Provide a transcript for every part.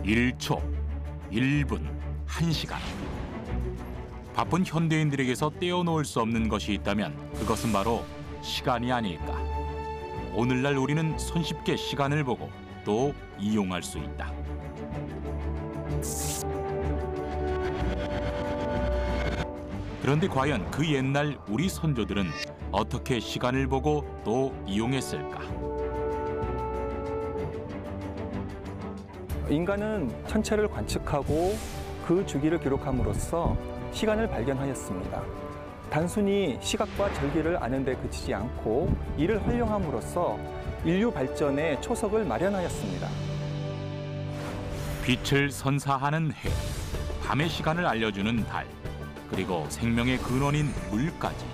1초, 1분, 1시간. 바쁜 현대인들에게서 떼어놓을 수 없는 것이 있다면 그것은 바로 시간이 아닐까. 오늘날 우리는 손쉽게 시간을 보고 또 이용할 수 있다. 그런데 과연 그 옛날 우리 선조들은 어떻게 시간을 보고 또 이용했을까? 인간은 천체를 관측하고 그 주기를 기록함으로써 시간을 발견하였습니다. 단순히 시각과 절기를 아는 데 그치지 않고 이를 활용함으로써 인류 발전의 초석을 마련하였습니다. 빛을 선사하는 해, 밤의 시간을 알려주는 달, 그리고 생명의 근원인 물까지.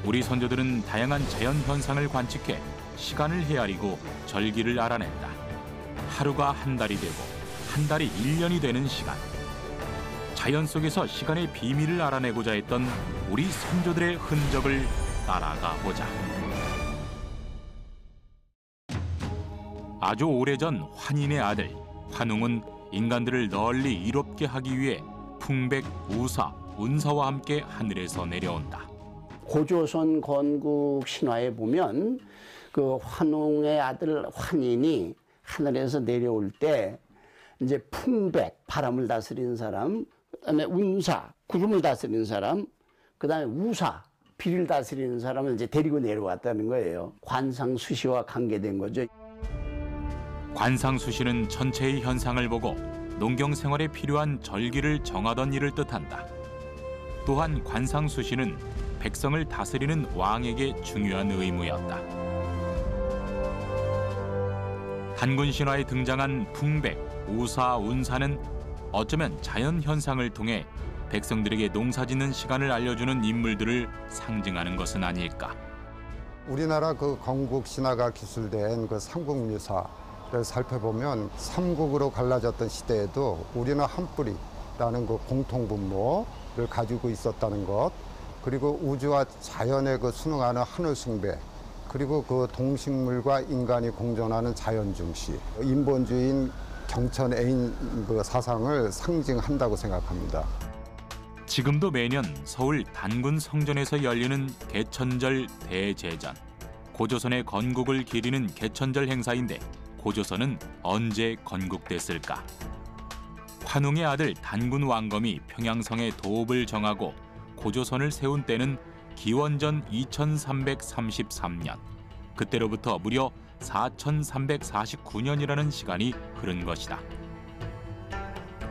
우리 선조들은 다양한 자연 현상을 관측해 시간을 헤아리고 절기를 알아냈다. 하루가 한 달이 되고 한 달이 1년이 되는 시간. 자연 속에서 시간의 비밀을 알아내고자 했던 우리 선조들의 흔적을 따라가 보자. 아주 오래전 환인의 아들 환웅은 인간들을 널리 이롭게 하기 위해 풍백, 우사, 운사와 함께 하늘에서 내려온다. 고조선 건국 신화에 보면 그 환웅의 아들 환인이 하늘에서 내려올 때 이제 풍백, 바람을 다스리는 사람, 그다음에 운사, 구름을 다스리는 사람, 그다음에 우사, 비를 다스리는 사람을 이제 데리고 내려왔다는 거예요. 관상수시와 관계된 거죠. 관상수시는 천체의 현상을 보고 농경 생활에 필요한 절기를 정하던 일을 뜻한다. 또한 관상수시는 백성을 다스리는 왕에게 중요한 의무였다. 단군 신화에 등장한 풍백, 우사, 운사는 어쩌면 자연 현상을 통해 백성들에게 농사짓는 시간을 알려주는 인물들을 상징하는 것은 아닐까. 우리나라 그 건국 신화가 기술된 그 삼국유사를 살펴보면 삼국으로 갈라졌던 시대에도 우리는 한 뿌리라는 그 공통분모를 가지고 있었다는 것, 그리고 우주와 자연에 그 순응하는 하늘 숭배, 그리고 그 동식물과 인간이 공존하는 자연 중시, 인본주의인 경천애인 그 사상을 상징한다고 생각합니다. 지금도 매년 서울 단군 성전에서 열리는 개천절 대제전. 고조선의 건국을 기리는 개천절 행사인데 고조선은 언제 건국됐을까? 환웅의 아들 단군 왕검이 평양성의 도읍을 정하고 고조선을 세운 때는 기원전 2333년. 그때로부터 무려 4349년이라는 시간이 흐른 것이다.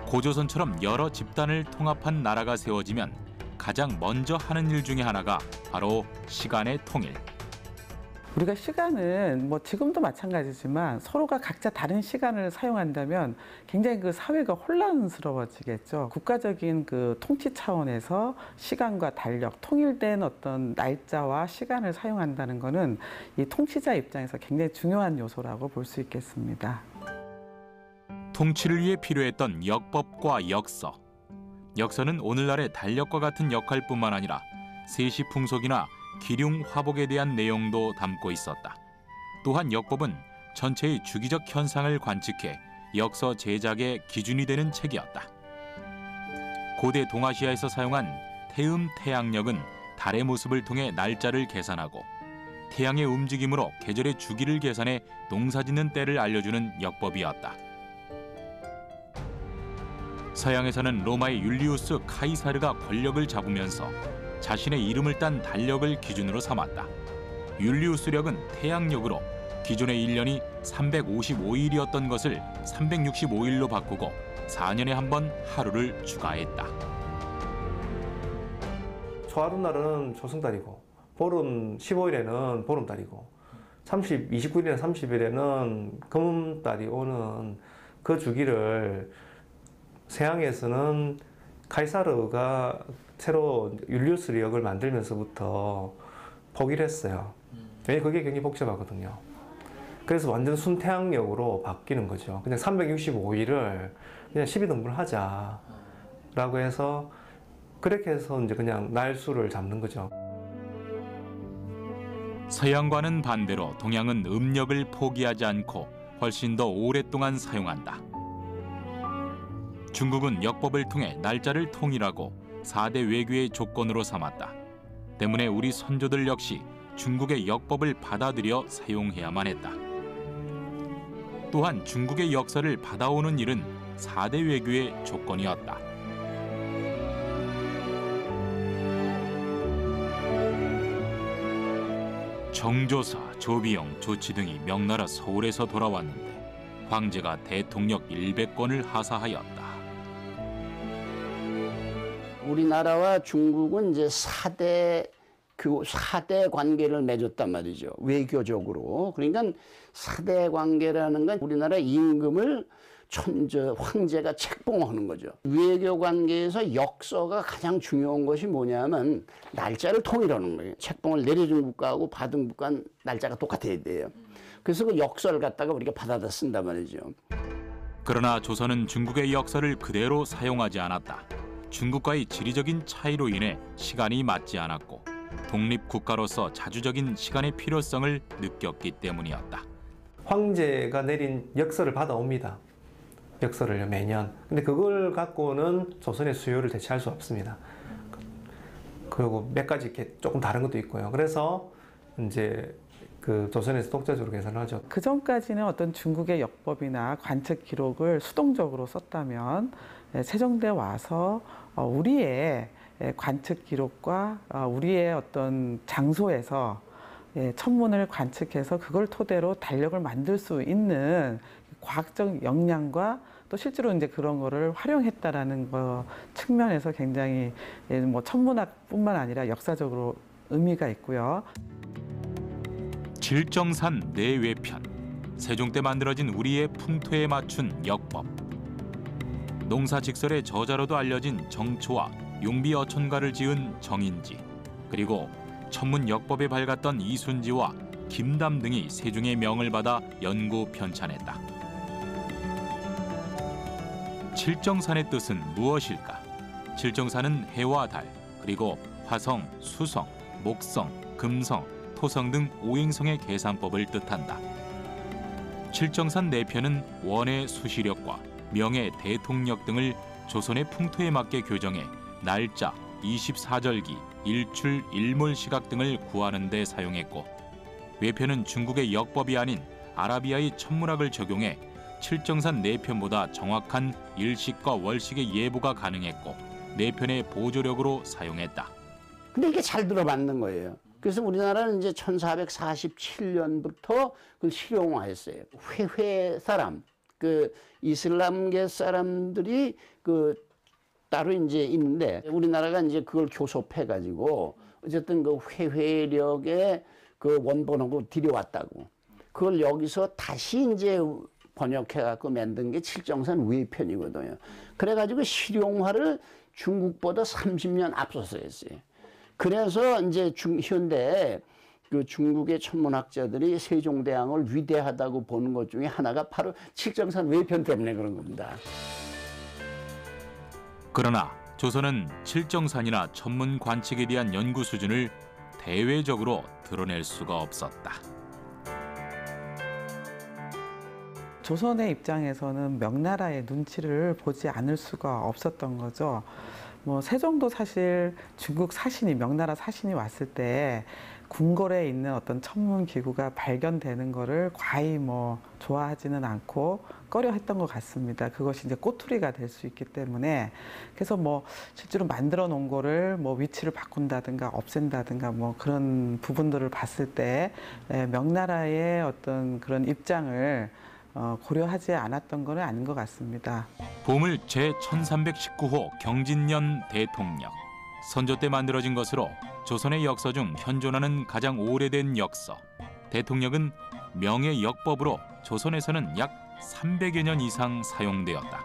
고조선처럼 여러 집단을 통합한 나라가 세워지면 가장 먼저 하는 일 중에 하나가 바로 시간의 통일. 우리가 시간은 뭐 지금도 마찬가지지만 서로가 각자 다른 시간을 사용한다면 굉장히 그 사회가 혼란스러워지겠죠. 국가적인 그 통치 차원에서 시간과 달력, 통일된 어떤 날짜와 시간을 사용한다는 것은 이 통치자 입장에서 굉장히 중요한 요소라고 볼 수 있겠습니다. 통치를 위해 필요했던 역법과 역서. 역서는 오늘날의 달력과 같은 역할뿐만 아니라 세시풍속이나 기륭 화복에 대한 내용도 담고 있었다. 또한 역법은 전체의 주기적 현상을 관측해 역서 제작의 기준이 되는 책이었다. 고대 동아시아에서 사용한 태음 태양력은 달의 모습을 통해 날짜를 계산하고 태양의 움직임으로 계절의 주기를 계산해 농사짓는 때를 알려주는 역법이었다. 서양에서는 로마의 율리우스 카이사르가 권력을 잡으면서 자신의 이름을 딴 달력을 기준으로 삼았다. 율리우스력은 태양력으로 기존의 1년이 355일이었던 것을 365일로 바꾸고 4년에 한 번 하루를 추가했다. 초하룻날은 초승달이고 보름 15일에는 보름달이고 29일이나 30일에는 금음달이 오는 그 주기를 서양에서는 카이사르가 새로 율리우스력을 만들면서부터 포기를 했어요. 왜냐면 그게 굉장히 복잡하거든요. 그래서 완전 순태양력으로 바뀌는 거죠. 그냥 365일을 그냥 12등분을 하자라고 해서 그렇게 해서 이제 그냥 날수를 잡는 거죠. 서양과는 반대로 동양은 음력을 포기하지 않고 훨씬 더 오랫동안 사용한다. 중국은 역법을 통해 날짜를 통일하고 4대 외교의 조건으로 삼았다. 때문에 우리 선조들 역시 중국의 역법을 받아들여 사용해야만 했다. 또한 중국의 역사를 받아오는 일은 4대 외교의 조건이었다. 정조사, 조비용, 조치 등이 명나라 서울에서 돌아왔는데 황제가 대통령 100권을 하사하였다. 우리나라와 중국은 이제 4대 관계를 맺었단 말이죠. 외교적으로. 그러니까 4대 관계라는 건 우리나라 임금을 황제가 책봉하는 거죠. 외교 관계에서 역서가 가장 중요한 것이 뭐냐면 날짜를 통일하는 거예요. 책봉을 내려준 국가하고 받은 국가는 날짜가 똑같아야 돼요. 그래서 그 역서를 갖다가 우리가 받아다 쓴단 말이죠. 그러나 조선은 중국의 역사를 그대로 사용하지 않았다. 중국과의 지리적인 차이로 인해 시간이 맞지 않았고 독립국가로서 자주적인 시간의 필요성을 느꼈기 때문이었다. 황제가 내린 역서를 받아옵니다. 역서를 매년. 근데 그걸 갖고는 조선의 수요를 대체할 수 없습니다. 그리고 몇 가지 이렇게 조금 다른 것도 있고요. 그래서 이제 그 조선에서 독자적으로 계산을 하죠. 그 전까지는 어떤 중국의 역법이나 관측 기록을 수동적으로 썼다면 세종대 와서 우리의 관측 기록과 우리의 어떤 장소에서 천문을 관측해서 그걸 토대로 달력을 만들 수 있는 과학적 역량과 또 실제로 이제 그런 거를 활용했다라는 거 측면에서 굉장히 뭐 천문학뿐만 아니라 역사적으로 의미가 있고요. 질정산 내외편, 세종 때 만들어진 우리의 풍토에 맞춘 역법. 농사직설의 저자로도 알려진 정초와 용비어천가를 지은 정인지, 그리고 천문 역법에 밝았던 이순지와 김담 등이 세종의 명을 받아 연구 편찬했다. 칠정산의 뜻은 무엇일까? 칠정산은 해와 달, 그리고 화성, 수성, 목성, 금성, 토성 등 오행성의 계산법을 뜻한다. 칠정산 내편은 원의 수시력과 명의 대통력 등을 조선의 풍토에 맞게 교정해 날짜, 24절기, 일출, 일몰 시각 등을 구하는 데 사용했고, 외편은 중국의 역법이 아닌 아라비아의 천문학을 적용해 칠정산 내편보다 정확한 일식과 월식의 예보가 가능했고 내편의 보조력으로 사용했다. 근데 이게 잘 들어맞는 거예요. 그래서 우리나라는 이제 1447년부터 그걸 실용화했어요. 회회 사람, 그 이슬람계 사람들이 그 따로 이제 있는데 우리나라가 이제 그걸 교섭해가지고 어쨌든 그 회회력의 그 원본하고 들여왔다고. 그걸 여기서 다시 이제 번역해갖고 만든 게 칠정산 외편이거든요. 그래가지고 실용화를 중국보다 30년 앞서서 했어요. 그래서 이제 현대 그 중국의 천문학자들이 세종대왕을 위대하다고 보는 것 중에 하나가 바로 칠정산 외편 때문에 그런 겁니다. 그러나 조선은 칠정산이나 천문 관측에 대한 연구 수준을 대외적으로 드러낼 수가 없었다. 조선의 입장에서는 명나라의 눈치를 보지 않을 수가 없었던 거죠. 뭐 세종도 사실 중국 사신이 명나라 사신이 왔을 때 궁궐에 있는 어떤 천문 기구가 발견되는 거를 과히 뭐 좋아하지는 않고 꺼려했던 것 같습니다. 그것이 이제 꼬투리가 될 수 있기 때문에 그래서 뭐 실제로 만들어 놓은 거를 뭐 위치를 바꾼다든가 없앤다든가 뭐 그런 부분들을 봤을 때 명나라의 어떤 그런 입장을 고려하지 않았던 건 아닌 것 같습니다. 보물 제1319호 경진년 대통령. 선조 때 만들어진 것으로 조선의 역서 중 현존하는 가장 오래된 역서. 대통령은 명의 역법으로 조선에서는 약 300여 년 이상 사용되었다.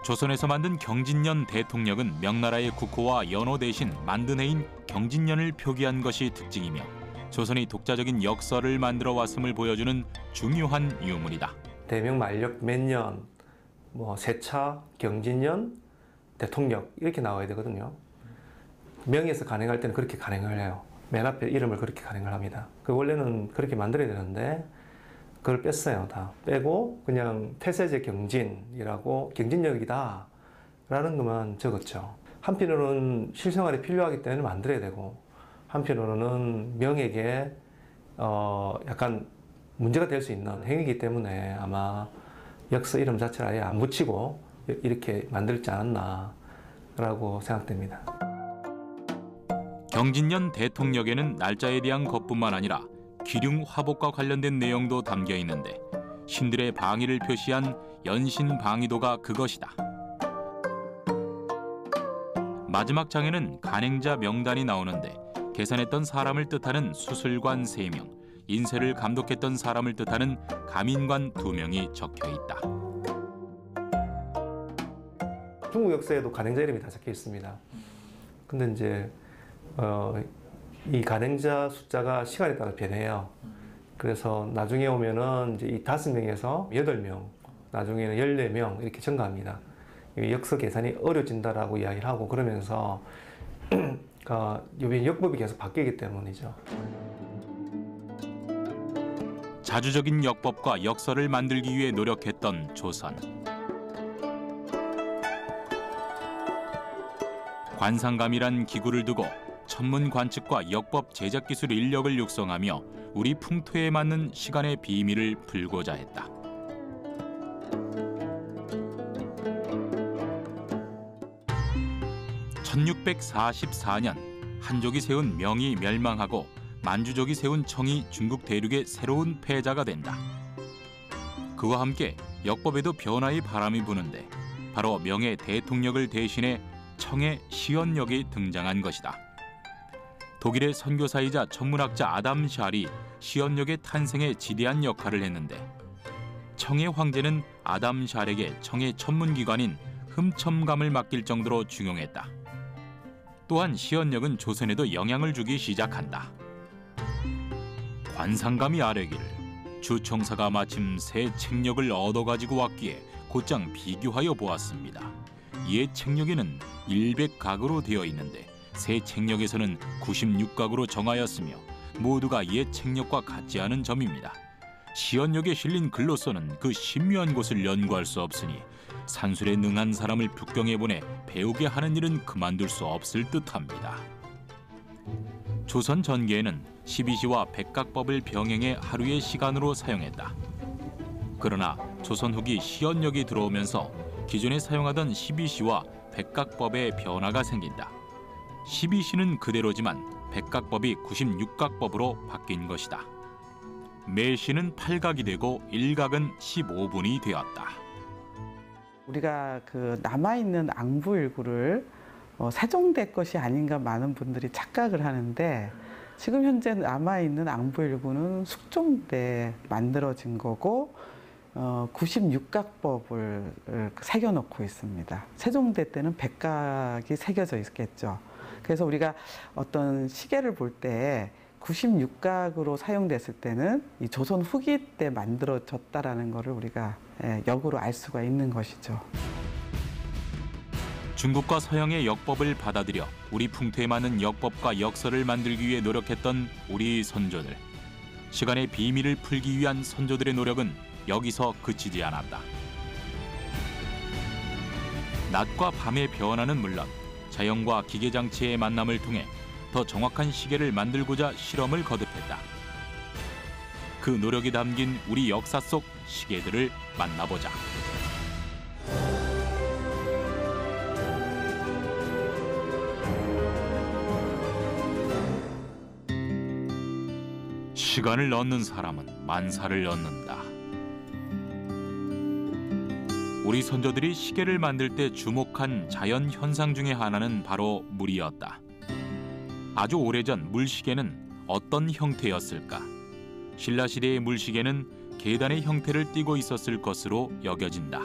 조선에서 만든 경진년 대통령은 명나라의 국호와 연호 대신 만든 해인 경진년을 표기한 것이 특징이며 조선이 독자적인 역서를 만들어 왔음을 보여주는 중요한 유물이다. 대명 만력 몇 년, 뭐 세차, 경진년, 대통령 이렇게 나와야 되거든요. 명에서 간행할 때는 그렇게 간행을 해요. 맨 앞에 이름을 그렇게 간행을 합니다. 그 원래는 그렇게 만들어야 되는데 그걸 뺐어요. 다 빼고 그냥 태세제 경진이라고 경진력이다 라는 것만 적었죠. 한편으로는 실생활에 필요하기 때문에 만들어야 되고, 한편으로는 명예에 약간 문제가 될 수 있는 행위이기 때문에 아마 역서 이름 자체를 아예 안 붙이고 이렇게 만들지 않았나라고 생각됩니다. 경진년 대통령에는 날짜에 대한 것뿐만 아니라 기륭 화복과 관련된 내용도 담겨 있는데 신들의 방위를 표시한 연신 방위도가 그것이다. 마지막 장에는 간행자 명단이 나오는데 계산했던 사람을 뜻하는 수술관 3명, 인쇄를 감독했던 사람을 뜻하는 감인관 2명이 적혀 있다. 중국 역사에도 간행자 이름이 다 적혀 있습니다. 근데 이제 이 간행자 숫자가 시간에 따라 변해요. 그래서 나중에 오면은 이제 이 5명에서 8명, 나중에는 14명 이렇게 증가합니다. 역서 계산이 어려진다라고 이야기를 하고 그러면서 요번 역법이 계속 바뀌기 때문이죠. 자주적인 역법과 역서를 만들기 위해 노력했던 조선. 관상감이란 기구를 두고 천문 관측과 역법 제작 기술 인력을 육성하며 우리 풍토에 맞는 시간의 비밀을 풀고자 했다. (1644년) 한족이 세운 명이 멸망하고 만주족이 세운 청이 중국 대륙의 새로운 패자가 된다. 그와 함께 역법에도 변화의 바람이 부는데 바로 명의 대통령을 대신해 청의 시언역이 등장한 것이다. 독일의 선교사이자 천문학자 아담 샬이 시언역의 탄생에 지대한 역할을 했는데 청의 황제는 아담 샬에게 청의 천문기관인 흠첨감을 맡길 정도로 중용했다. 또한 시언역은 조선에도 영향을 주기 시작한다. 관상감이 아뢰기를 주총사가 마침 새 책력을 얻어가지고 왔기에 곧장 비교하여 보았습니다. 이에 책력에는 100각으로 되어 있는데 새 책력에서는 96각으로 정하였으며 모두가 옛 책력과 같지 않은 점입니다. 시언역에 실린 글로서는 그 신묘한 곳을 연구할 수 없으니 산술에 능한 사람을 북경에 보내 배우게 하는 일은 그만둘 수 없을 듯합니다. 조선 전기에는 12시와 백각법을 병행해 하루의 시간으로 사용했다. 그러나 조선 후기 시언역이 들어오면서 기존에 사용하던 12시와 백각법에 변화가 생긴다. 12시는 그대로지만 백각법이 96각법으로 바뀐 것이다. 매시는 8각이 되고 1각은 15분이 되었다. 우리가 그 남아있는 앙부일구를 세종대 것이 아닌가 많은 분들이 착각을 하는데 지금 현재 남아있는 앙부일구는 숙종 때 만들어진 거고 96각법을 새겨놓고 있습니다. 세종대 때는 백각이 새겨져 있겠죠. 그래서 우리가 어떤 시계를 볼 때 96각으로 사용됐을 때는 이 조선 후기 때 만들어졌다라는 것을 우리가 역으로 알 수가 있는 것이죠. 중국과 서양의 역법을 받아들여 우리 풍토에 맞는 역법과 역서를 만들기 위해 노력했던 우리 선조들. 시간의 비밀을 풀기 위한 선조들의 노력은 여기서 그치지 않았다. 낮과 밤의 변화는 물론 자연과 기계장치의 만남을 통해 더 정확한 시계를 만들고자 실험을 거듭했다. 그 노력이 담긴 우리 역사 속 시계들을 만나보자. 시간을 넣는 사람은 만사를 넣는다. 우리 선조들이 시계를 만들 때 주목한 자연 현상 중에 하나는 바로 물이었다. 아주 오래전 물시계는 어떤 형태였을까? 신라시대의 물시계는 계단의 형태를 띠고 있었을 것으로 여겨진다.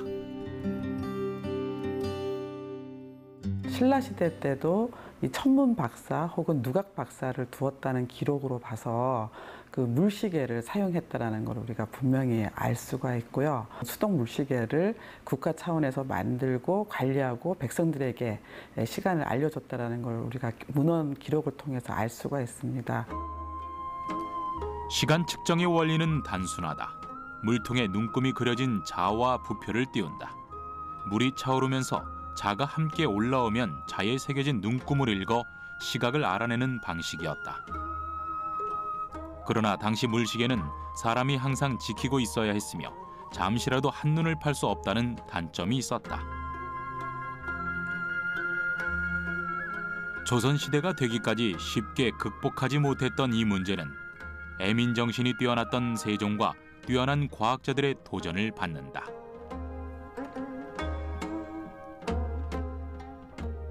신라시대 때도 이 천문 박사 혹은 누각 박사를 두었다는 기록으로 봐서 그 물시계를 사용했다라는 걸 우리가 분명히 알 수가 있고요. 수동 물시계를 국가 차원에서 만들고 관리하고 백성들에게 시간을 알려줬다라는 걸 우리가 문헌 기록을 통해서 알 수가 있습니다. 시간 측정의 원리는 단순하다. 물통에 눈금이 그려진 자와 부표를 띄운다. 물이 차오르면서 자가 함께 올라오면 자에 새겨진 눈금을 읽어 시각을 알아내는 방식이었다. 그러나 당시 물시계는 사람이 항상 지키고 있어야 했으며 잠시라도 한눈을 팔 수 없다는 단점이 있었다. 조선시대가 되기까지 쉽게 극복하지 못했던 이 문제는 애민정신이 뛰어났던 세종과 뛰어난 과학자들의 도전을 받는다.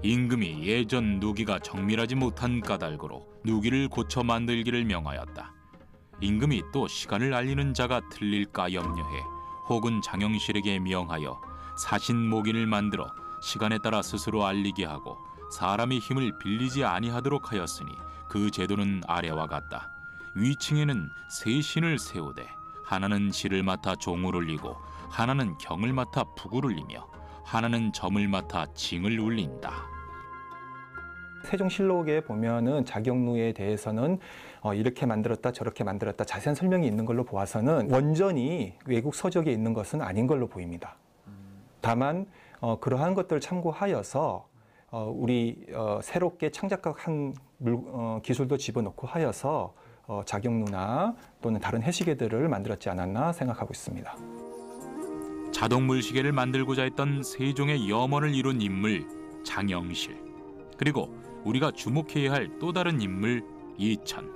임금이 예전 누기가 정밀하지 못한 까닭으로 누기를 고쳐 만들기를 명하였다. 임금이 또 시간을 알리는 자가 틀릴까 염려해 혹은 장영실에게 명하여 사신목인을 만들어 시간에 따라 스스로 알리게 하고 사람의 힘을 빌리지 아니하도록 하였으니 그 제도는 아래와 같다. 위층에는 세 신을 세우되 하나는 시를 맡아 종을 울리고 하나는 경을 맡아 북을 울리며 하나는 점을 맡아 징을 울린다. 세종실록에 보면은 자경루에 대해서는 이렇게 만들었다 저렇게 만들었다 자세한 설명이 있는 걸로 보아서는 원전이 외국 서적에 있는 것은 아닌 걸로 보입니다. 다만 그러한 것들을 참고하여서 우리 새롭게 창작한 기술도 집어넣고 하여서 자경루나 또는 다른 해시계들을 만들었지 않았나 생각하고 있습니다. 자동 물시계를 만들고자 했던 세종의 염원을 이룬 인물 장영실, 그리고 우리가 주목해야 할 또 다른 인물 이천.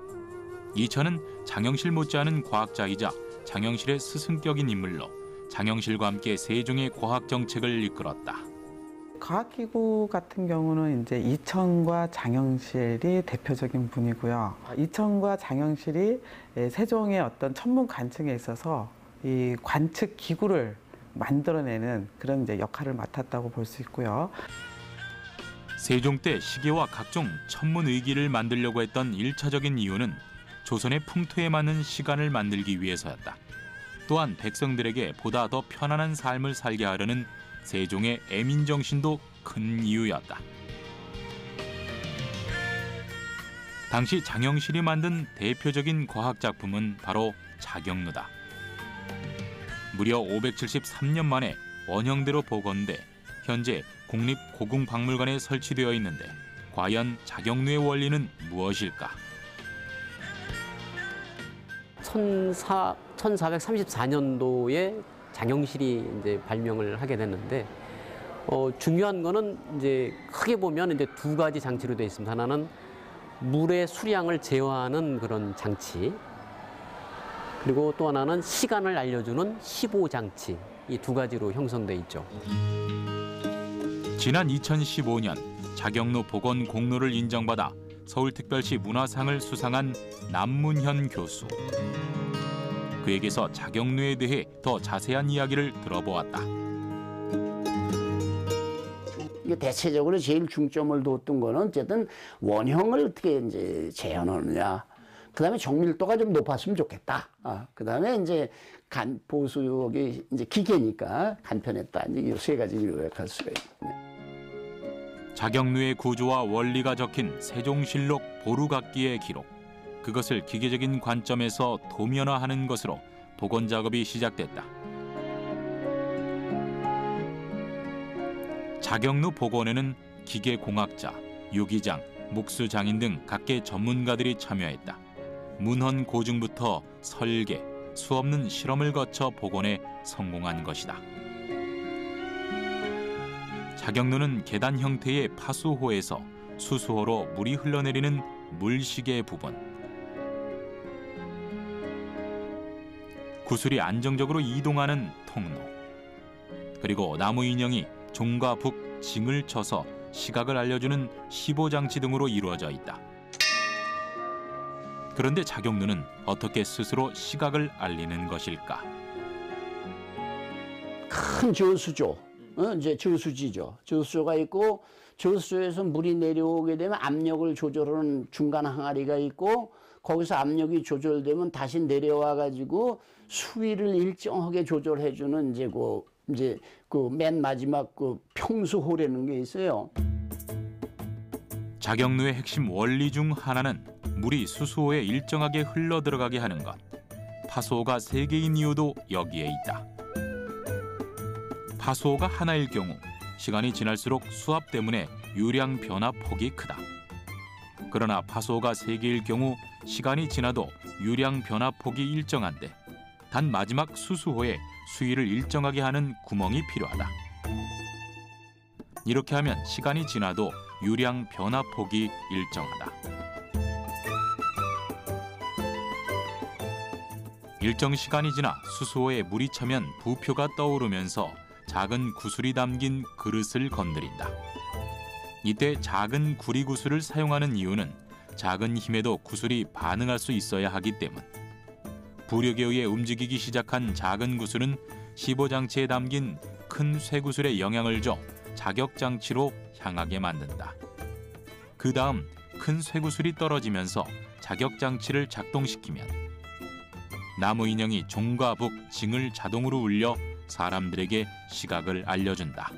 이천은 장영실 못지않은 과학자이자 장영실의 스승격인 인물로 장영실과 함께 세종의 과학 정책을 이끌었다. 과학기구 같은 경우는 이제 이천과 장영실이 대표적인 분이고요. 이천과 장영실이 세종의 어떤 천문 관측에 있어서 이 관측 기구를 만들어내는 그런 이제 역할을 맡았다고 볼 수 있고요. 세종 때 시계와 각종 천문 의기를 만들려고 했던 일차적인 이유는 조선의 풍토에 맞는 시간을 만들기 위해서였다. 또한 백성들에게 보다 더 편안한 삶을 살게 하려는 세종의 애민정신도 큰 이유였다. 당시 장영실이 만든 대표적인 과학작품은 바로 자경루다. 무려 573년 만에 원형대로 복원돼 현재 국립고궁박물관에 설치되어 있는데 과연 자경루의 원리는 무엇일까? 1434년도에 장영실이 이제 발명을 하게 됐는데 중요한 거는 이제 크게 보면 이제 두 가지 장치로 되어 있습니다. 하나는 물의 수량을 제어하는 그런 장치, 그리고 또 하나는 시간을 알려주는 시보장치, 이 두 가지로 형성돼 있죠. 지난 2015년 자경루 복원 공로를 인정받아 서울특별시 문화상을 수상한 남문현 교수. 그에게서 자경루에 대해 더 자세한 이야기를 들어보았다. 이게 대체적으로 제일 중점을 뒀던 거는 어쨌든 원형을 어떻게 이제 재현하느냐. 그다음에 정밀도가 좀 높았으면 좋겠다. 그다음에 이제 보수력이 이제 기계니까 간편했다. 이제 이 세 가지 요약할 수가 있네. 자경루의 구조와 원리가 적힌 세종실록 보루각기의 기록. 그것을 기계적인 관점에서 도면화하는 것으로 복원 작업이 시작됐다. 자경루 복원에는 기계공학자, 유기장, 목수장인 등 각계 전문가들이 참여했다. 문헌 고증부터 설계, 수없는 실험을 거쳐 복원에 성공한 것이다. 자경루는 계단 형태의 파수호에서 수수호로 물이 흘러내리는 물시계 부분, 구슬이 안정적으로 이동하는 통로, 그리고 나무 인형이 종과 북, 징을 쳐서 시각을 알려주는 시보장치 등으로 이루어져 있다. 그런데 자경루는 어떻게 스스로 시각을 알리는 것일까? 큰 저수조, 이제 저수지죠. 저수조가 있고 저수조에서 물이 내려오게 되면 압력을 조절하는 중간 항아리가 있고 거기서 압력이 조절되면 다시 내려와 가지고 수위를 일정하게 조절해주는 이제 그 맨 마지막 그 평수호라는 게 있어요. 자경루의 핵심 원리 중 하나는 물이 수수호에 일정하게 흘러 들어가게 하는 것. 파수호가 3개인 이유도 여기에 있다. 파수호가 하나일 경우 시간이 지날수록 수압 때문에 유량 변화 폭이 크다. 그러나 파수호가 3개일 경우 시간이 지나도 유량 변화 폭이 일정한데 단 마지막 수수호에 수위를 일정하게 하는 구멍이 필요하다. 이렇게 하면 시간이 지나도 유량 변화 폭이 일정하다. 일정 시간이 지나 수수호에 물이 차면 부표가 떠오르면서 작은 구슬이 담긴 그릇을 건드린다. 이때 작은 구리구슬을 사용하는 이유는 작은 힘에도 구슬이 반응할 수 있어야 하기 때문. 부력에 의해 움직이기 시작한 작은 구슬은 시보장치에 담긴 큰 쇠구슬에 영향을 줘 자격장치로 향하게 만든다. 그 다음 큰 쇠구슬이 떨어지면서 자격장치를 작동시키면 나무 인형이 종과 북, 징을 자동으로 울려 사람들에게 시각을 알려준다.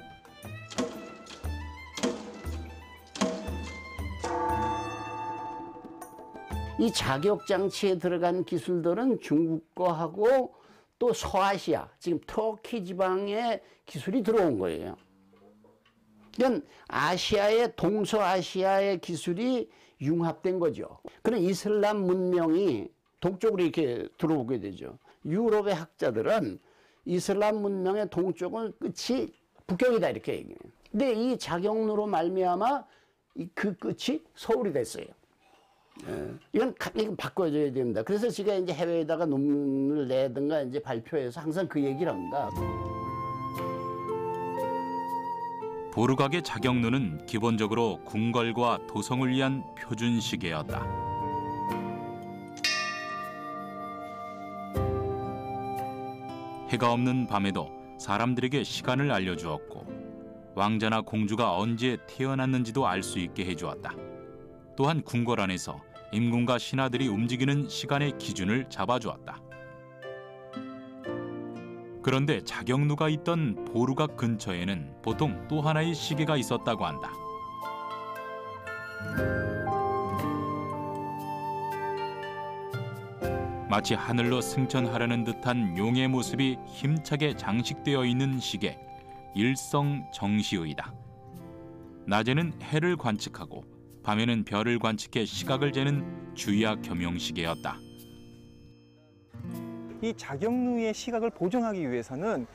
이 자격장치에 들어간 기술들은 중국 거하고 또 서아시아, 지금 터키 지방의 기술이 들어온 거예요. 그러니까 아시아의 동서아시아의 기술이 융합된 거죠. 그런 이슬람 문명이 동쪽으로 이렇게 들어오게 되죠. 유럽의 학자들은 이슬람 문명의 동쪽은 끝이 북경이다 이렇게 얘기해요. 근데 이 자경루로 말미암아 그 끝이 서울이 됐어요. 이건 바꿔줘야 됩니다. 그래서 제가 이제 해외에다가 논문을 내든가 이제 발표해서 항상 그 얘기를 합니다. 보르각의 자경루는 기본적으로 궁궐과 도성을 위한 표준 시계였다. 해가 없는 밤에도 사람들에게 시간을 알려주었고 왕자나 공주가 언제 태어났는지도 알 수 있게 해주었다. 또한 궁궐 안에서 임금과 신하들이 움직이는 시간의 기준을 잡아주었다. 그런데 자경루가 있던 보르각 근처에는 보통 또 하나의 시계가 있었다고 한다. 마치 하늘로 승천하려는 듯한 용의 모습이 힘차게 장식되어 있는 시계, 일성정시의다. 낮에는 해를 관측하고 밤에는 별을 관측해 시각을 재는 주의학 겸용시계였다. 이 자경루의 시각을 보정하기 위해서는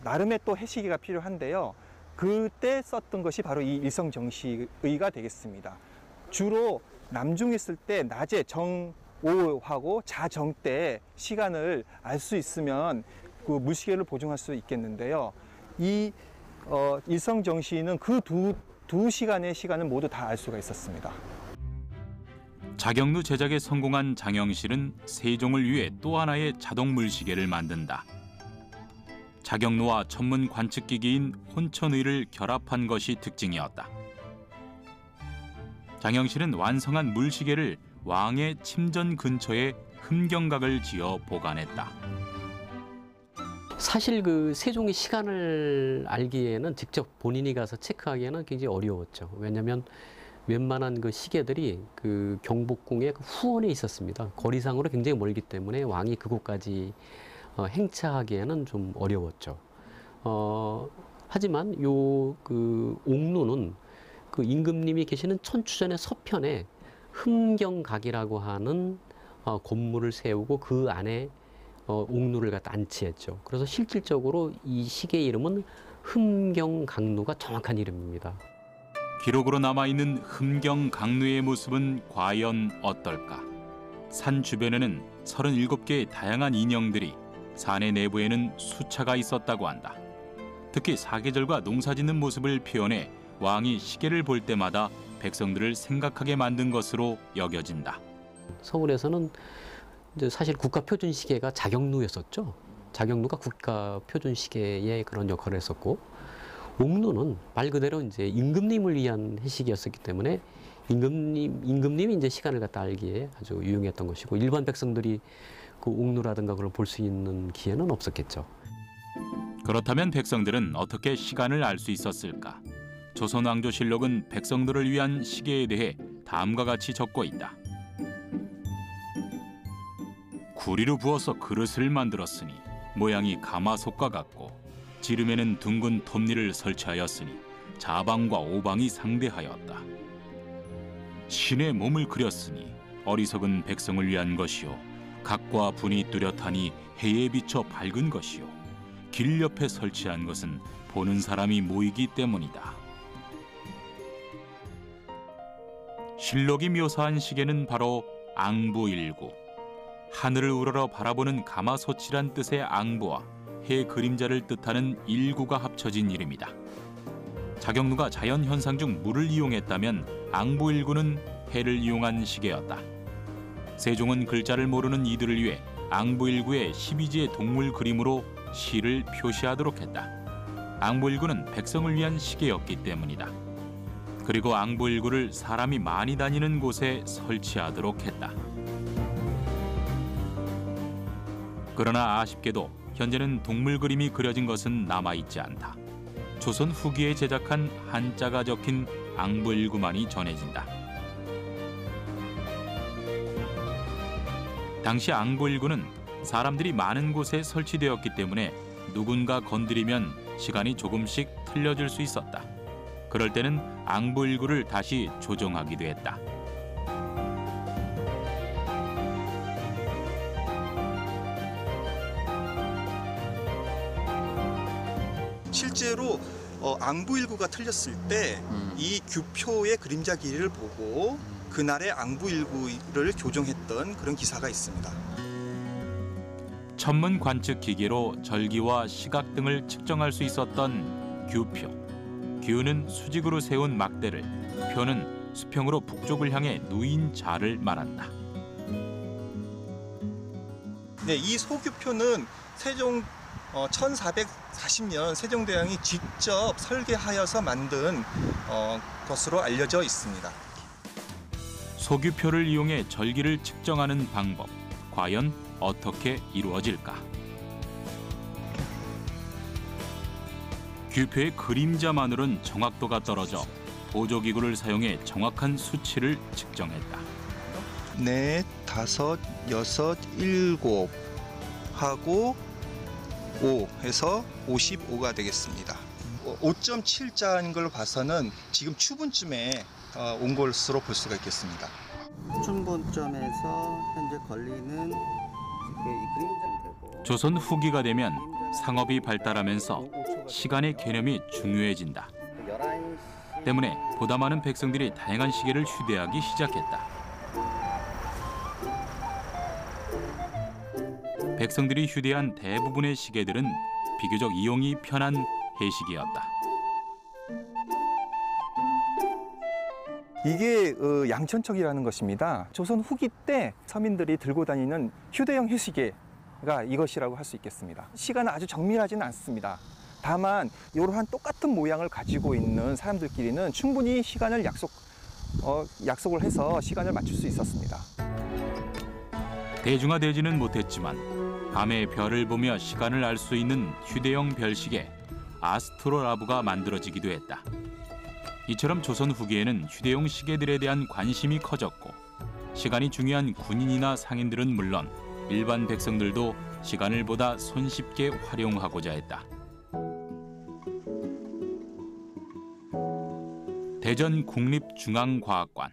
나름의 또 해시계가 필요한데요. 그때 썼던 것이 바로 이 일성정시의가 되겠습니다. 주로 남중했을 때 낮에 정오하고 자정 때 시간을 알 수 있으면 그 물시계를 보정할 수 있겠는데요. 이 일성정시는 그 두 시간의 시간을 모두 다 알 수가 있었습니다. 자경루 제작에 성공한 장영실은 세종을 위해 또 하나의 자동 물시계를 만든다. 자경루와 전문 관측기기인 혼천의를 결합한 것이 특징이었다. 장영실은 완성한 물시계를 왕의 침전 근처에 흠경각을 지어 보관했다. 사실 그 세종이 시간을 알기에는 직접 본인이 가서 체크하기에는 굉장히 어려웠죠. 왜냐하면 웬만한 그 시계들이 그 경복궁의 그 후원에 있었습니다. 거리상으로 굉장히 멀기 때문에 왕이 그곳까지 행차하기에는 좀 어려웠죠. 하지만 요 그 옥루는 그 임금님이 계시는 천추전의 서편에 흠경각이라고 하는 건물을 세우고 그 안에 옥루를 갖다 안치했죠. 그래서 실질적으로 이 시계 이름은 흠경각루가 정확한 이름입니다. 기록으로 남아있는 흠경각루의 모습은 과연 어떨까? 산 주변에는 37개의 다양한 인형들이, 산의 내부에는 수차가 있었다고 한다. 특히 사계절과 농사짓는 모습을 표현해 왕이 시계를 볼 때마다 백성들을 생각하게 만든 것으로 여겨진다. 서울에서는 이제 사실 국가 표준 시계가 자경루였었죠. 자경루가 국가 표준 시계의 그런 역할을 했었고, 옥루는 말 그대로 이제 임금님을 위한 해시계였었기 때문에 임금님이 이제 시간을 갖다 알기에 아주 유용했던 것이고, 일반 백성들이 그 옥루라든가 그걸 볼 수 있는 기회는 없었겠죠. 그렇다면 백성들은 어떻게 시간을 알 수 있었을까? 조선왕조실록은 백성들을 위한 시계에 대해 다음과 같이 적고 있다. 구리로 부어서 그릇을 만들었으니 모양이 가마솥과 같고 지름에는 둥근 톱니를 설치하였으니 자방과 오방이 상대하였다. 신의 몸을 그렸으니 어리석은 백성을 위한 것이요 각과 분이 뚜렷하니 해에 비쳐 밝은 것이요 길 옆에 설치한 것은 보는 사람이 모이기 때문이다. 실록이 묘사한 시계는 바로 앙부일구, 하늘을 우러러 바라보는 가마솥이란 뜻의 앙부와 해 그림자를 뜻하는 일구가 합쳐진 이름이다. 자경루가 자연현상 중 물을 이용했다면 앙부일구는 해를 이용한 시계였다. 세종은 글자를 모르는 이들을 위해 앙부일구의 12지의 동물 그림으로 시를 표시하도록 했다. 앙부일구는 백성을 위한 시계였기 때문이다. 그리고 앙부일구를 사람이 많이 다니는 곳에 설치하도록 했다. 그러나 아쉽게도 현재는 동물 그림이 그려진 것은 남아있지 않다. 조선 후기에 제작한 한자가 적힌 앙부일구만이 전해진다. 당시 앙부일구는 사람들이 많은 곳에 설치되었기 때문에 누군가 건드리면 시간이 조금씩 틀려질 수 있었다. 그럴 때는 앙부일구를 다시 조정하기도 했다. 실제로 앙부일구가 틀렸을 때 이 규표의 그림자 길이를 보고 그날의 앙부일구를 교정했던 그런 기사가 있습니다. 천문 관측 기계로 절기와 시각 등을 측정할 수 있었던 규표. 규는 수직으로 세운 막대를, 표는 수평으로 북쪽을 향해 누인 자를 말한다. 네, 이 소규표는 세종 1440년 세종대왕이 직접 설계하여서 만든 것으로 알려져 있습니다. 소규표를 이용해 절기를 측정하는 방법, 과연 어떻게 이루어질까? 규표의 그림자만으로는 정확도가 떨어져 보조기구를 사용해 정확한 수치를 측정했다. 4, 5, 6, 7 하고 5 해서 55가 되겠습니다. 5.7자인 걸 봐서는 지금 추분쯤에 온 것으로 볼 수가 있겠습니다. 춘분점에서 현재 걸리는 이 그림자를 대고 조선 후기가 되면 상업이 발달하면서 시간의 개념이 중요해진다. 11시 때문에 보다 많은 백성들이 다양한 시계를 휴대하기 시작했다. 백성들이 휴대한 대부분의 시계들은 비교적 이용이 편한 해시계였다. 이게 양천척이라는 것입니다. 조선 후기 때 서민들이 들고 다니는 휴대용 해시계가 이것이라고 할 수 있겠습니다. 시간은 아주 정밀하지는 않습니다. 다만 이러한 똑같은 모양을 가지고 있는 사람들끼리는 충분히 시간을 약속을 해서 시간을 맞출 수 있었습니다. 대중화되지는 못했지만 밤에 별을 보며 시간을 알 수 있는 휴대용 별시계 아스트로라브가 만들어지기도 했다. 이처럼 조선 후기에는 휴대용 시계들에 대한 관심이 커졌고 시간이 중요한 군인이나 상인들은 물론 일반 백성들도 시간을 보다 손쉽게 활용하고자 했다. 대전 국립중앙과학관.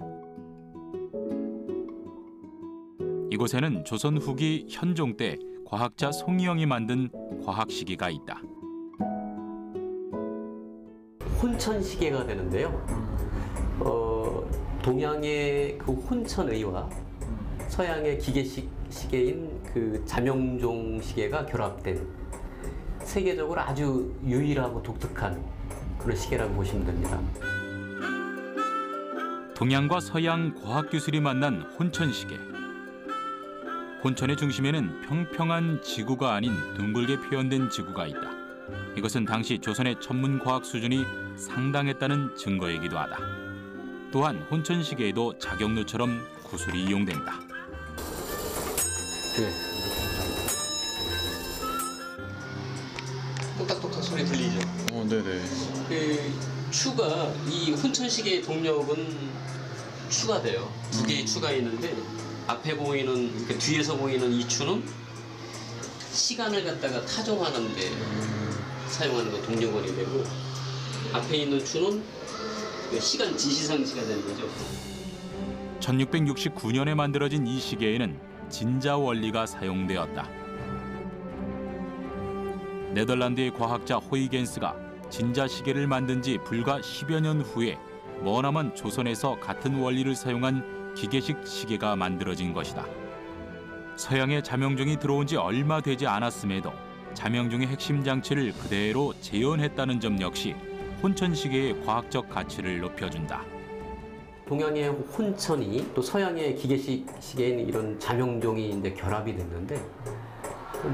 이곳에는 조선 후기 현종 때 과학자 송희영이 만든 과학시계가 있다. 혼천시계가 되는데요. 동양의 그 혼천의와 서양의 기계시계인 그 자명종 시계가 결합된 세계적으로 아주 유일하고 독특한 그런 시계라고 보시면 됩니다. 동양과 서양 과학기술이 만난 혼천시계. 혼천의 중심에는 평평한 지구가 아닌 둥글게 표현된 지구가 있다. 이것은 당시 조선의 천문과학 수준이 상당했다는 증거이기도 하다. 또한 혼천시계에도 자경루처럼 구슬이 이용된다. 네. 똑딱똑딱 소리 들리죠? 네네. 그 추가 이 혼천시계의 동력은 추가 돼요. 두 개의 추가 있는데 앞에 보이는 그러니까 뒤에서 보이는 이 추는 시간을 갖다가 타종하는데 사용하는 거 동력원이 되고 앞에 있는 추는 시간 지시상시가 되는 거죠. 1669년에 만들어진 이 시계에는 진자 원리가 사용되었다. 네덜란드의 과학자 호이겐스가 진자 시계를 만든 지 불과 10여 년 후에 머나먼 조선에서 같은 원리를 사용한 기계식 시계가 만들어진 것이다. 서양의 자명종이 들어온 지 얼마 되지 않았음에도 자명종의 핵심 장치를 그대로 재현했다는 점 역시 혼천시계의 과학적 가치를 높여준다. 동양의 혼천이 또 서양의 기계식 시계인 이런 자명종이 이제 결합이 됐는데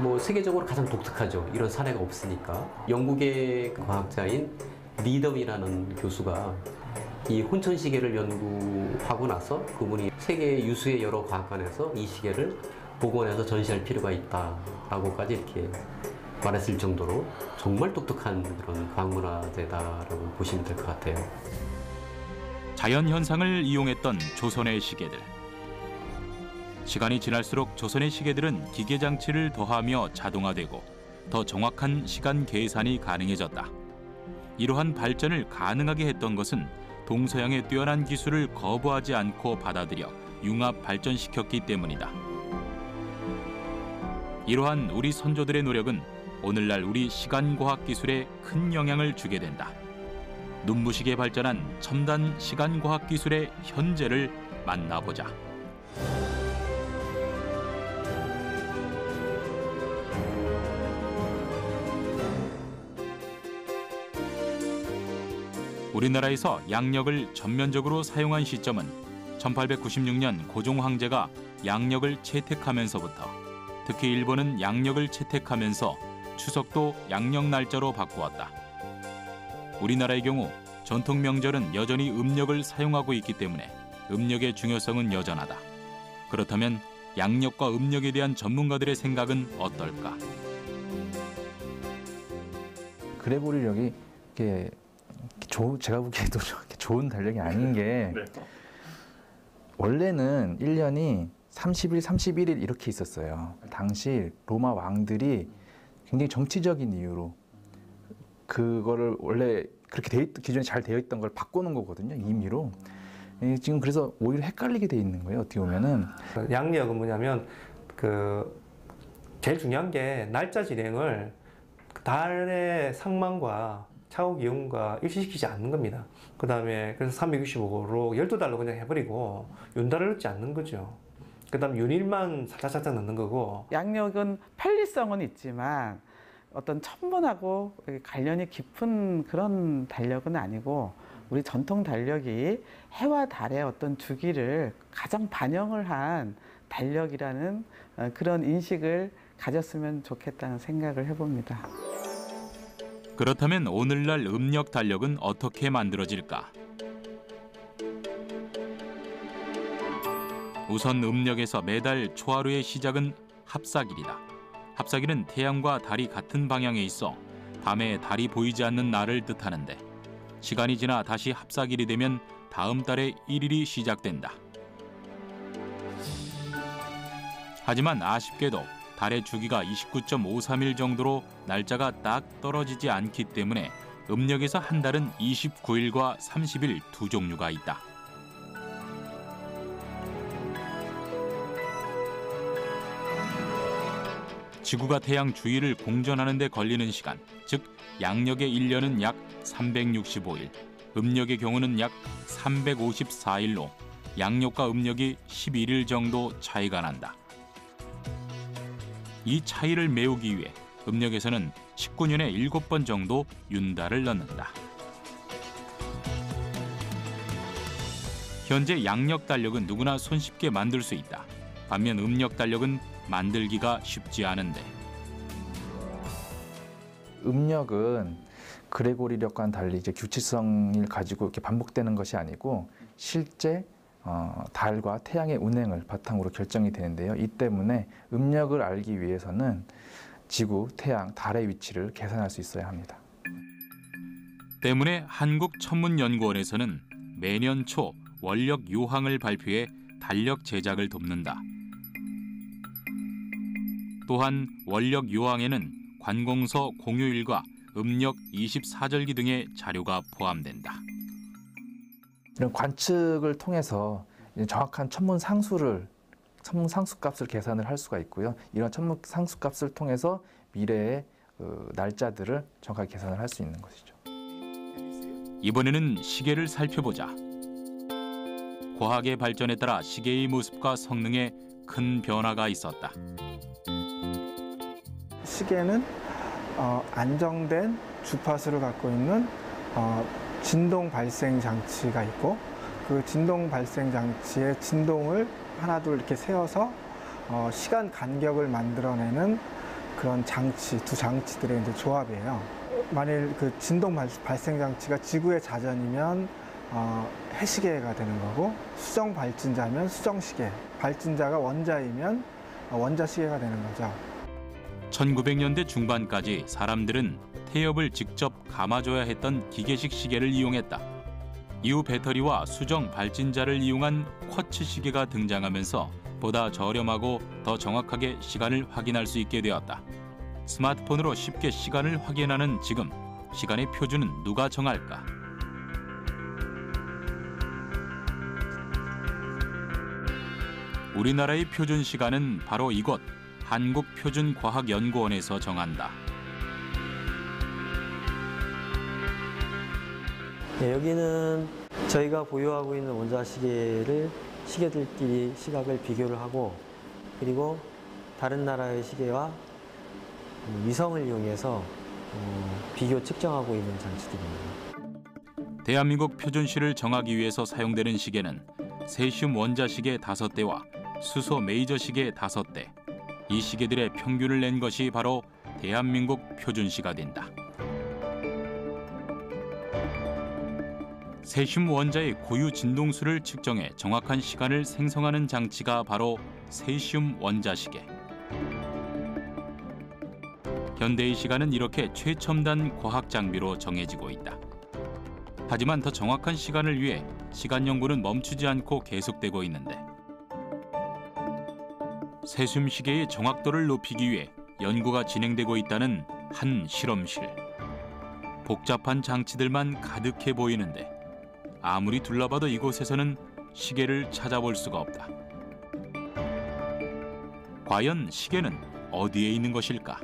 뭐 세계적으로 가장 독특하죠. 이런 사례가 없으니까. 영국의 과학자인 리덤이라는 교수가 이 혼천 시계를 연구하고 나서 그분이 세계 유수의 여러 과학관에서 이 시계를 복원해서 전시할 필요가 있다라고까지 이렇게 말했을 정도로 정말 독특한 그런 과학문화재다라고 보시면 될 것 같아요. 자연 현상을 이용했던 조선의 시계들. 시간이 지날수록 조선의 시계들은 기계 장치를 더하며 자동화되고 더 정확한 시간 계산이 가능해졌다. 이러한 발전을 가능하게 했던 것은 동서양의 뛰어난 기술을 거부하지 않고 받아들여 융합 발전시켰기 때문이다. 이러한 우리 선조들의 노력은 오늘날 우리 시간과학 기술에 큰 영향을 주게 된다. 눈부시게 발전한 첨단 시간과학 기술의 현재를 만나보자. 우리나라에서 양력을 전면적으로 사용한 시점은 1896년 고종 황제가 양력을 채택하면서부터, 특히 일본은 양력을 채택하면서 추석도 양력 날짜로 바꾸었다. 우리나라의 경우 전통 명절은 여전히 음력을 사용하고 있기 때문에 음력의 중요성은 여전하다. 그렇다면 양력과 음력에 대한 전문가들의 생각은 어떨까? 그레고리력이 이게 제가 보기에도 좋은 달력이 아닌 게 원래는 1년이 30일, 31일 이렇게 있었어요. 당시 로마 왕들이 굉장히 정치적인 이유로 그거를 원래 그렇게 기존에 잘 되어 있던 걸 바꾸는 거거든요, 임의로. 지금 그래서 오히려 헷갈리게 돼 있는 거예요, 어떻게 보면은. 양력은 뭐냐면 제일 중요한 게 날짜 진행을 달의 상망과 차후 기온과 일치시키지 않는 겁니다. 그 다음에 그래서 365로 12달로 그냥 해버리고 윤달을 넣지 않는 거죠. 그 다음 윤일만 살짝살짝 넣는 거고. 양력은 편리성은 있지만 어떤 천문하고 관련이 깊은 그런 달력은 아니고 우리 전통 달력이 해와 달의 어떤 주기를 가장 반영을 한 달력이라는 그런 인식을 가졌으면 좋겠다는 생각을 해봅니다. 그렇다면 오늘날 음력 달력은 어떻게 만들어질까? 우선 음력에서 매달 초하루의 시작은 합사길이다. 합사길은 태양과 달이 같은 방향에 있어 밤에 달이 보이지 않는 날을 뜻하는데, 시간이 지나 다시 합사길이 되면 다음 달의 1일이 시작된다. 하지만 아쉽게도 달의 주기가 29.53일 정도로 날짜가 딱 떨어지지 않기 때문에 음력에서 한 달은 29일과 30일 두 종류가 있다. 지구가 태양 주위를 공전하는 데 걸리는 시간, 즉 양력의 1년은 약 365일, 음력의 경우는 약 354일로 양력과 음력이 11일 정도 차이가 난다. 이 차이를 메우기 위해 음력에서는 19년에 7번 정도 윤달을 넣는다. 현재 양력 달력은 누구나 손쉽게 만들 수 있다. 반면 음력 달력은 만들기가 쉽지 않은데. 음력은 그레고리력과는 달리 이제 규칙성을 가지고 이렇게 반복되는 것이 아니고 실제 달과 태양의 운행을 바탕으로 결정이 되는데요. 이 때문에 음력을 알기 위해서는 지구, 태양, 달의 위치를 계산할 수 있어야 합니다. 때문에 한국천문연구원에서는 매년 초 원력 요항을 발표해 달력 제작을 돕는다. 또한 원력 요항에는 관공서 공휴일과 음력 24절기 등의 자료가 포함된다. 이런 관측을 통해서 정확한 천문 상수값을 계산을 할 수가 있고요. 이런 천문 상수값을 통해서 미래의 날짜들을 정확하게 계산을 할 수 있는 것이죠. 이번에는 시계를 살펴보자. 과학의 발전에 따라 시계의 모습과 성능에 큰 변화가 있었다. 시계는 안정된 주파수를 갖고 있는 진동 발생 장치가 있고, 그 진동 발생 장치의 진동을 하나 둘 이렇게 세어서 시간 간격을 만들어내는 그런 장치, 두 장치들의 이제 조합이에요. 만일 그 진동 발생 장치가 지구의 자전이면 해시계가 되는 거고, 수정 발진자면 수정시계, 발진자가 원자이면 원자시계가 되는 거죠. 1900년대 중반까지 사람들은 태엽을 직접 감아줘야 했던 기계식 시계를 이용했다. 이후 배터리와 수정 발진자를 이용한 쿼츠 시계가 등장하면서 보다 저렴하고 더 정확하게 시간을 확인할 수 있게 되었다. 스마트폰으로 쉽게 시간을 확인하는 지금, 시간의 표준은 누가 정할까? 우리나라의 표준 시간은 바로 이곳 한국표준과학연구원에서 정한다. 네, 여기는 저희가 보유하고 있는 원자시계를 시계들끼리 시각을 비교를 하고, 그리고 다른 나라의 시계와 위성을 이용해서 비교 측정하고 있는 장치들입니다. 대한민국 표준시를 정하기 위해서 사용되는 시계는 세슘 원자시계 5대와 수소 메이저 시계 5대. 이 시계들의 평균을 낸 것이 바로 대한민국 표준시가 된다. 세슘 원자의 고유 진동수를 측정해 정확한 시간을 생성하는 장치가 바로 세슘 원자시계. 현대의 시간은 이렇게 최첨단 과학 장비로 정해지고 있다. 하지만 더 정확한 시간을 위해 시간 연구는 멈추지 않고 계속되고 있는데, 세슘 시계의 정확도를 높이기 위해 연구가 진행되고 있다는 한 실험실. 복잡한 장치들만 가득해 보이는데 아무리 둘러봐도 이곳에서는 시계를 찾아볼 수가 없다. 과연 시계는 어디에 있는 것일까?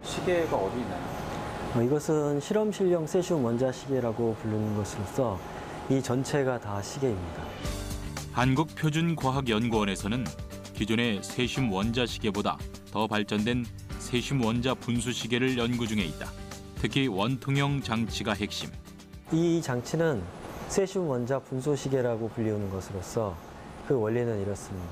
시계가 어디 있나요? 이것은 실험실용 세슘 원자시계라고 부르는 것으로서 이 전체가 다 시계입니다. 한국표준과학연구원에서는 기존의 세슘 원자시계보다 더 발전된 세슘 원자 분수시계를 연구 중에 있다. 특히 원통형 장치가 핵심. 이 장치는 세슘 원자 분소시계라고 불리우는 것으로서 그 원리는 이렇습니다.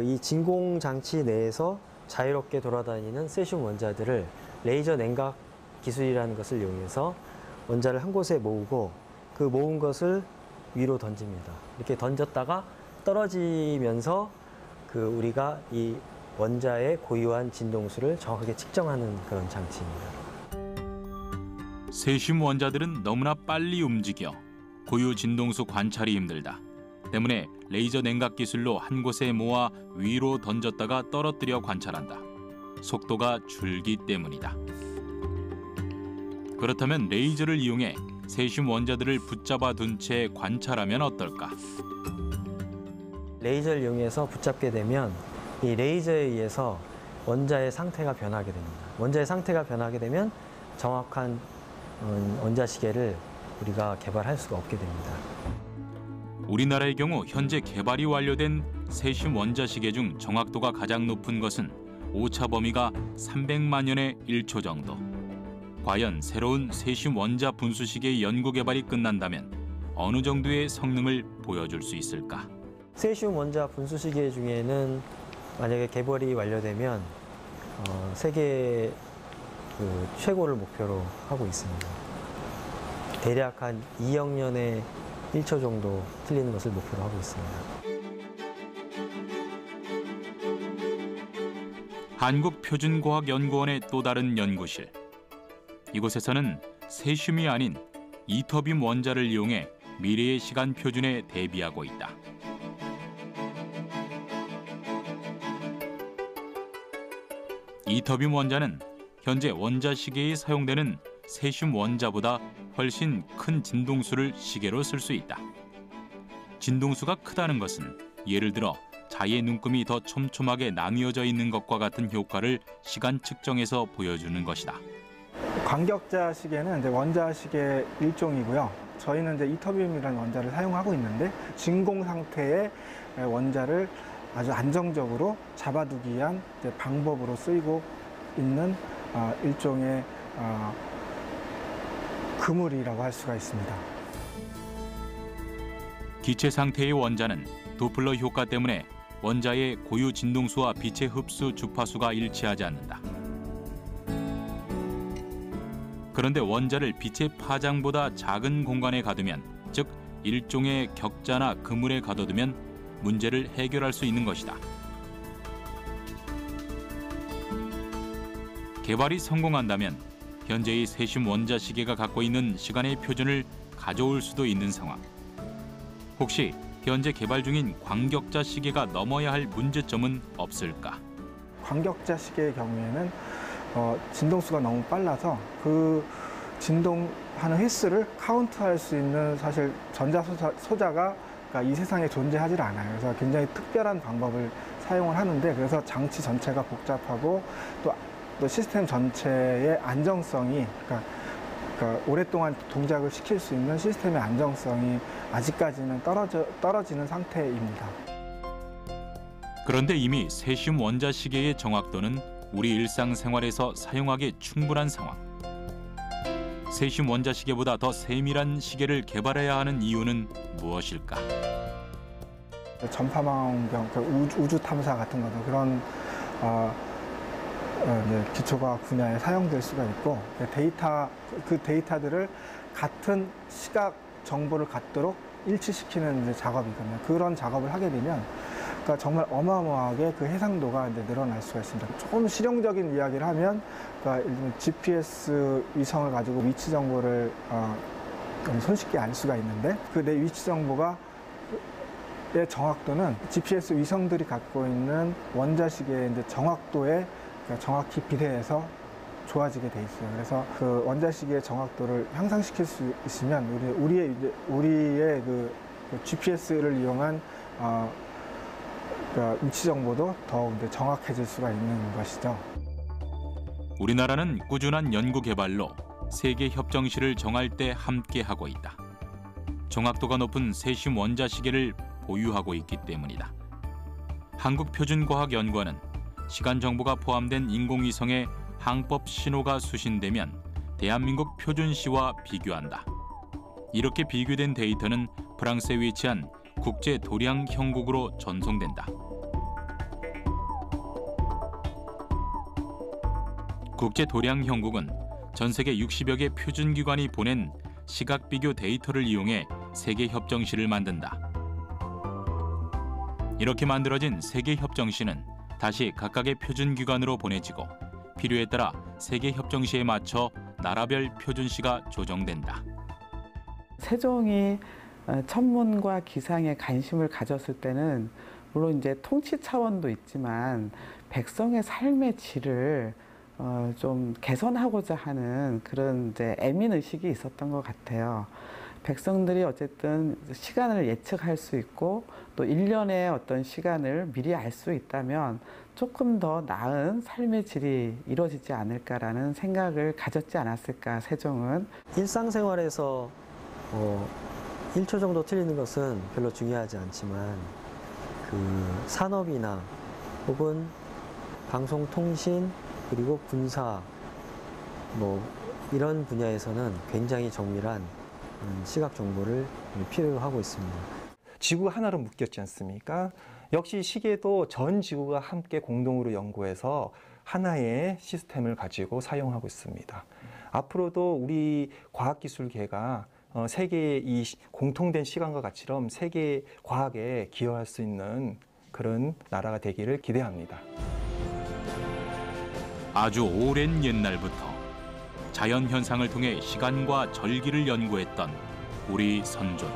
이 진공 장치 내에서 자유롭게 돌아다니는 세슘 원자들을 레이저 냉각 기술이라는 것을 이용해서 원자를 한 곳에 모으고 그 모은 것을 위로 던집니다. 이렇게 던졌다가 떨어지면서 우리가 이 원자의 고유한 진동수를 정확하게 측정하는 그런 장치입니다. 세슘 원자들은 너무나 빨리 움직여 고유 진동수 관찰이 힘들다. 때문에 레이저 냉각 기술로 한 곳에 모아 위로 던졌다가 떨어뜨려 관찰한다. 속도가 줄기 때문이다. 그렇다면 레이저를 이용해 세슘 원자들을 붙잡아 둔 채 관찰하면 어떨까? 레이저를 이용해서 붙잡게 되면 이 레이저에 의해서 원자의 상태가 변하게 됩니다. 원자의 상태가 변하게 되면 정확한 원자시계를 우리가 개발할 수가 없게 됩니다. 우리나라의 경우 현재 개발이 완료된 세슘 원자시계 중 정확도가 가장 높은 것은 오차 범위가 300만년의 1초 정도. 과연 새로운 세슘 원자 분수시계의 연구 개발이 끝난다면 어느 정도의 성능을 보여줄 수 있을까? 세슘 원자 분수시계 중에는 만약에 개발이 완료되면 세계 최고를 목표로 하고 있습니다. 대략 한 2억 년에 1초 정도 틀리는 것을 목표로 하고 있습니다. 한국표준과학연구원의 또 다른 연구실. 이곳에서는 세슘이 아닌 이터뷴 원자를 이용해 미래의 시간 표준에 대비하고 있다. 이터뷴 원자는 현재 원자 시계에 사용되는 세슘 원자보다 훨씬 큰 진동수를 시계로 쓸 수 있다. 진동수가 크다는 것은 예를 들어 자의 눈금이 더 촘촘하게 나뉘어져 있는 것과 같은 효과를 시간 측정에서 보여주는 것이다. 광격자 시계는 이제 원자 시계 일종이고요. 저희는 이제 이터뷴이라는 원자를 사용하고 있는데 진공 상태의 원자를 아주 안정적으로 잡아두기 위한 이제 방법으로 쓰이고 있는 일종의 그물이라고 할 수가 있습니다. 기체 상태의 원자는 도플러 효과 때문에 원자의 고유 진동수와 빛의 흡수 주파수가 일치하지 않는다. 그런데 원자를 빛의 파장보다 작은 공간에 가두면, 즉 일종의 격자나 그물에 가둬두면 문제를 해결할 수 있는 것이다. 개발이 성공한다면 현재의 세슘 원자 시계가 갖고 있는 시간의 표준을 가져올 수도 있는 상황. 혹시 현재 개발 중인 광격자 시계가 넘어야 할 문제점은 없을까? 광격자 시계의 경우에는 진동수가 너무 빨라서 그 진동하는 횟수를 카운트할 수 있는 사실 전자 소자가 이 세상에 존재하지 않아요. 그래서 굉장히 특별한 방법을 사용을 하는데, 그래서 장치 전체가 복잡하고 또 시스템 전체의 안정성이, 그러니까 오랫동안 동작을 시킬 수 있는 시스템의 안정성이 아직까지는 떨어지는 상태입니다. 그런데 이미 세슘 원자 시계의 정확도는 우리 일상생활에서 사용하기 충분한 상황. 세슘 원자 시계보다 더 세밀한 시계를 개발해야 하는 이유는 무엇일까? 전파망원경, 우주 탐사 같은 것도 그런 기초과학 분야에 사용될 수가 있고, 그 데이터들을 같은 시각 정보를 갖도록 일치시키는 이제 작업이거든요. 그런 작업을 하게 되면 그러니까 정말 어마어마하게 그 해상도가 이제 늘어날 수가 있습니다. 조금 실용적인 이야기를 하면, 그러니까 GPS 위성을 가지고 위치 정보를 손쉽게 알 수가 있는데, 그 내 위치 정보가 의 정확도는 GPS 위성들이 갖고 있는 원자시계의 이제 정확도에 정확히 비례해서 좋아지게 돼 있어요. 그래서 그 원자시계의 정확도를 향상시킬 수 있으면 우리의 그 GPS를 이용한 위치 정보도 더욱 정확해질 수가 있는 것이죠. 우리나라는 꾸준한 연구 개발로 세계 협정시를 정할 때 함께 하고 있다. 정확도가 높은 세슘 원자 시계를 보유하고 있기 때문이다. 한국표준과학연구원은 시간 정보가 포함된 인공위성에 항법 신호가 수신되면 대한민국 표준시와 비교한다. 이렇게 비교된 데이터는 프랑스에 위치한 국제 도량 형국으로 전송된다. 국제 도량 형국은 전 세계 60여 개 표준기관이 보낸 시각 비교 데이터를 이용해 세계 협정시를 만든다. 이렇게 만들어진 세계 협정시는 다시 각각의 표준기관으로 보내지고 필요에 따라 세계 협정시에 맞춰 나라별 표준시가 조정된다. 세종이 천문과 기상에 관심을 가졌을 때는 물론 이제 통치 차원도 있지만 백성의 삶의 질을 좀 개선하고자 하는 그런 이제 애민 의식이 있었던 것 같아요. 백성들이 어쨌든 시간을 예측할 수 있고 또 일련의 어떤 시간을 미리 알 수 있다면 조금 더 나은 삶의 질이 이루어지지 않을까라는 생각을 가졌지 않았을까, 세종은. 일상생활에서 1초 정도 틀리는 것은 별로 중요하지 않지만 그 산업이나 혹은 방송통신 그리고 군사 이런 분야에서는 굉장히 정밀한 시각 정보를 필요로 하고 있습니다. 지구가 하나로 묶였지 않습니까? 역시 시계도 전 지구가 함께 공동으로 연구해서 하나의 시스템을 가지고 사용하고 있습니다. 앞으로도 우리 과학기술계가 세계의 이 공통된 시간과 가치처럼 세계 과학에 기여할 수 있는 그런 나라가 되기를 기대합니다. 아주 오랜 옛날부터 자연 현상을 통해 시간과 절기를 연구했던 우리 선조들.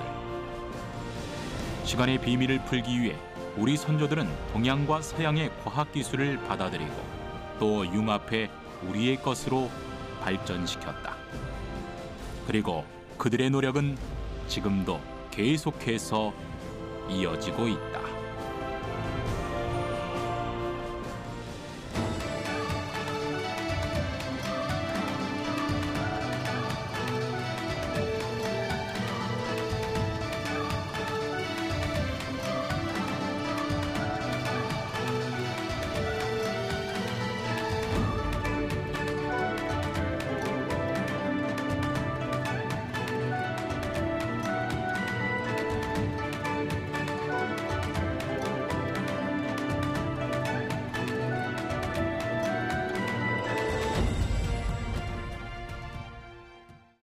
시간의 비밀을 풀기 위해 우리 선조들은 동양과 서양의 과학 기술을 받아들이고 또 융합해 우리의 것으로 발전시켰다. 그리고 그들의 노력은 지금도 계속해서 이어지고 있다.